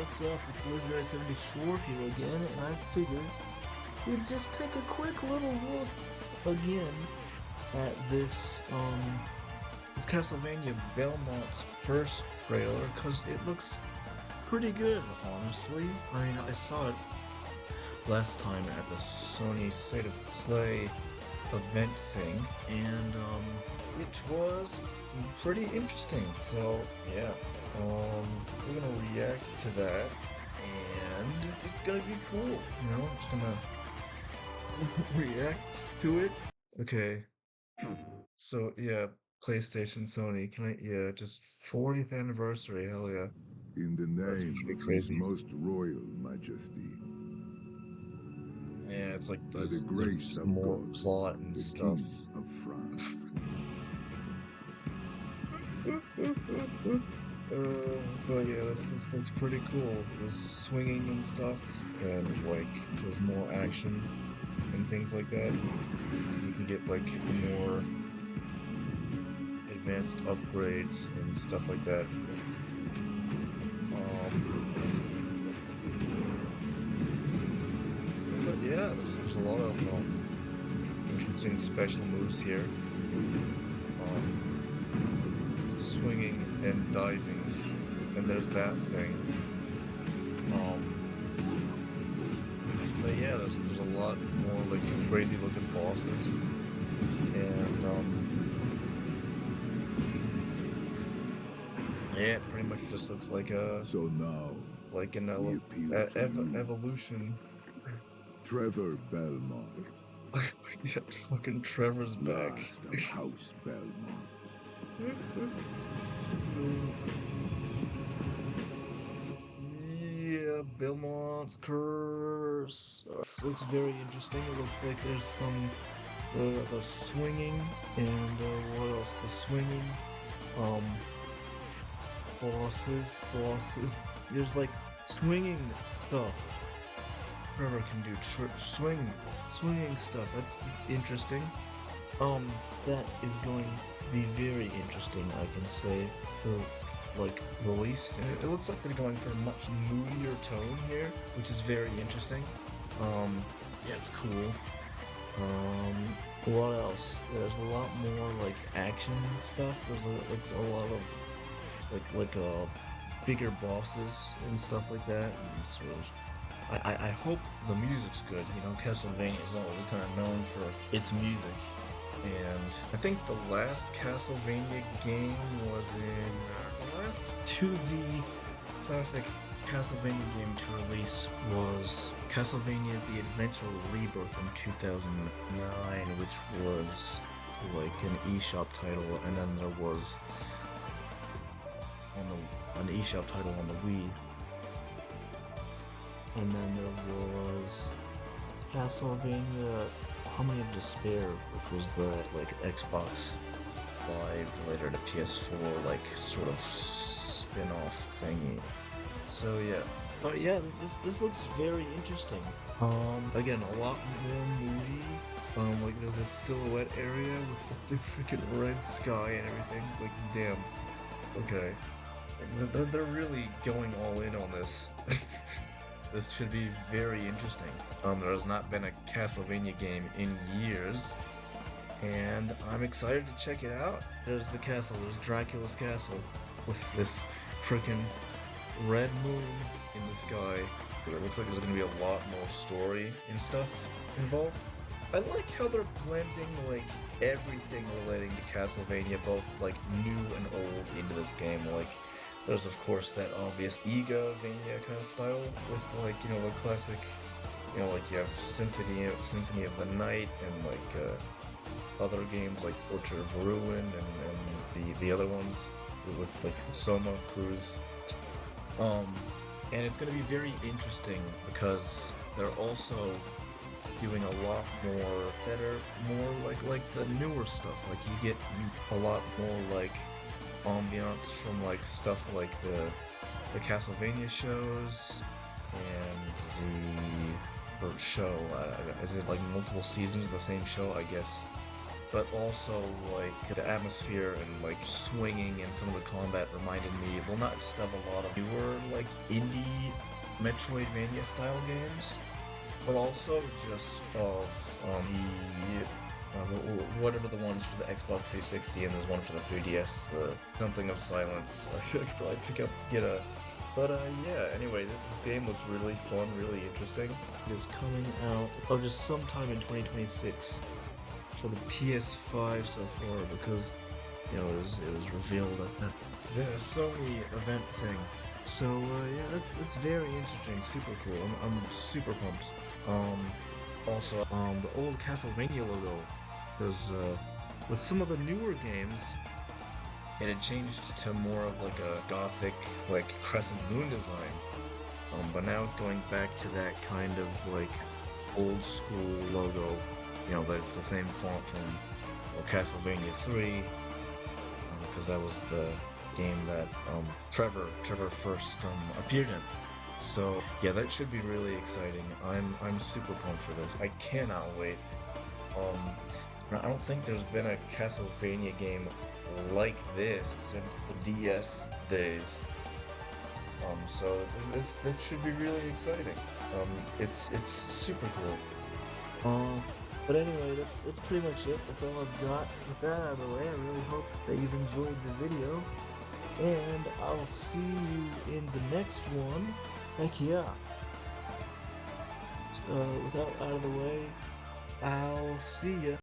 what's up? It's Lizguy74 here again, and I figured we'd just take a quick little look again at this Castlevania Belmont's first trailer, because it looks pretty good, honestly. I mean, I saw it last time at the Sony State of Play event thing, and it was pretty interesting. So yeah, we're gonna react to that, and it's gonna be cool. You know, just gonna react to it. Okay, so yeah, PlayStation, Sony. Can I? Yeah, just 40th anniversary. Hell yeah, In the that's name pretty of His crazy. Most Royal Majesty, Yeah, it's like by the there's grace of more God, plot and the stuff. King of France. But yeah, this looks pretty cool. There's swinging and stuff, and like there's more action and things like that. You can get like more advanced upgrades and stuff like that. But yeah, there's a lot of interesting special moves here. Swinging and diving, and there's that thing. But yeah, there's a lot more like crazy looking bosses, and yeah, it pretty much just looks like So now, we an appeal to you, evolution. Trevor Belmont, Yeah, fucking Trevor's back. last of House Belmont. Yeah, Belmont's curse. This looks very interesting. It looks like there's some the swinging and what else? The swinging, um, bosses. There's like swinging stuff. Trevor can do swinging stuff. That's interesting. That is going to be very interesting, I can say, for like the least. And it looks like they're going for a much moodier tone here, which is very interesting. Yeah, it's cool. What else? There's a lot more like action stuff. There's a lot of bigger bosses and stuff like that. And sort of, I hope the music's good. You know, Castlevania is always kind of known for its music. And I think the last Castlevania game was in the last 2D classic Castlevania game to release was Castlevania The Adventure Rebirth in 2009, which was like an eShop title, and then there was an eShop title on the Wii, and then there was Castlevania Harmony of Despair, which was the like Xbox Live later to PS4 like sort of spin-off thingy. So yeah. But yeah, this looks very interesting. Again, a lot more moody. Like there's a silhouette area with the freaking red sky and everything. Like damn. Okay. They're really going all in on this. This should be very interesting. There has not been a Castlevania game in years, and I'm excited to check it out. There's the castle, there's Dracula's castle, with this freaking red moon in the sky. It looks like there's gonna be a lot more story and stuff involved. I like how they're blending like everything relating to Castlevania, both like new and old, into this game. Like there's of course that obvious Ega-vania kind of style with like, you know, the classic, you know, like you have Symphony of the Night and like other games like Orchard of Ruin and the other ones with like Soma Cruise. And it's gonna be very interesting because they're also doing a lot more better, more like the newer stuff. Like you get a lot more like ambiance from like stuff like the Castlevania shows and the show. Is it like multiple seasons of the same show? I guess. But also like the atmosphere and like swinging and some of the combat reminded me, well, not just of a lot of newer like like indie Metroidvania style games, but also just of whatever the ones for the Xbox 360, and there's one for the 3DS, the Something of Silence. I could probably get a. But yeah, anyway, this game looks really fun, really interesting. It is coming out, just sometime in 2026 for the PS5 so far, because, you know, it was revealed at the Sony event thing. So yeah, that's very interesting, super cool. I'm super pumped. Also, the old Castlevania logo, because with some of the newer games, it had changed to more of like a gothic, like crescent moon design. But now it's going back to that kind of like old school logo. You know, that it's the same font from Castlevania 3, because that was the game that Trevor first appeared in. So yeah, that should be really exciting. I'm super pumped for this. I cannot wait. I don't think there's been a Castlevania game like this since the DS days. So this should be really exciting. It's super cool. But anyway, that's pretty much it. That's all I've got. With that out of the way, I really hope that you've enjoyed the video, and I'll see you in the next one. Heck yeah. With that out of the way, I'll see ya.